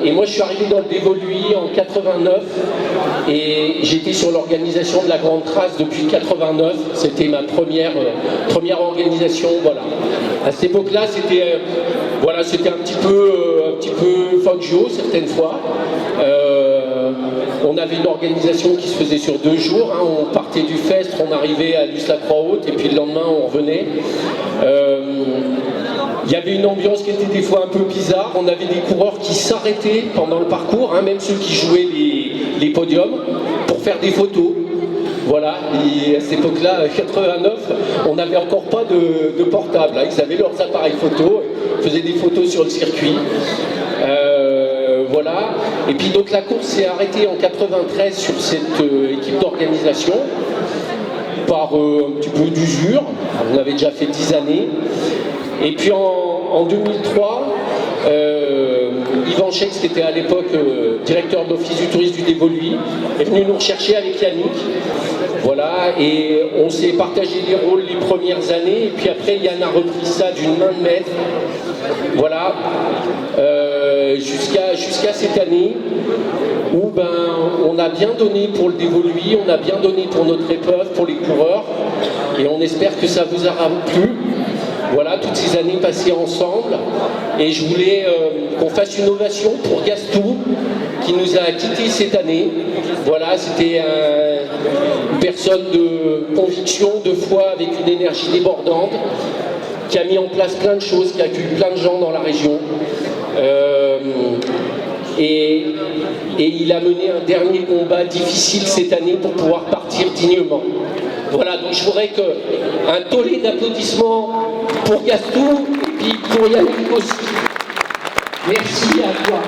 Et moi, je suis arrivé dans le Dévoluy en 89 et j'étais sur l'organisation de la Grande Trace depuis 89. C'était ma première organisation. Voilà. À cette époque-là, c'était un petit peu fangio certaines fois. On avait une organisation qui se faisait sur 2 jours. Hein. On partait du Festre, on arrivait à Luce-la-Croix-Haute et puis le lendemain, on revenait. Il y avait une ambiance qui était des fois un peu bizarre. On avait des coureurs qui s'arrêtaient pendant le parcours, hein, même ceux qui jouaient les podiums, pour faire des photos. Voilà, et à cette époque-là, 89, on n'avait encore pas de portable. Hein. Ils avaient leurs appareils photo, faisaient des photos sur le circuit. Voilà. Et puis donc la course s'est arrêtée en 93 sur cette équipe d'organisation par un petit peu d'usure. On avait déjà fait 10 années. Et puis en 2003, Yvan Chex, qui était à l'époque directeur d'office du tourisme du Dévoluy, est venu nous rechercher avec Yannick. Voilà, et on s'est partagé les rôles les premières années, et puis après Yann a repris ça d'une main de maître. Voilà, jusqu'à cette année où on a bien donné pour le Dévoluy, on a bien donné pour notre épreuve, pour les coureurs, et on espère que ça vous aura plu. Voilà, toutes ces années passées ensemble, et je voulais qu'on fasse une ovation pour Gaston qui nous a quittés cette année. Voilà, c'était une personne de conviction, de foi, avec une énergie débordante, qui a mis en place plein de choses, qui a accueilli plein de gens dans la région. Et il a mené un dernier combat difficile cette année pour pouvoir partir dignement. Voilà, donc je voudrais un tollé d'applaudissements pour Gaston et puis pour Yannick aussi. Merci à toi.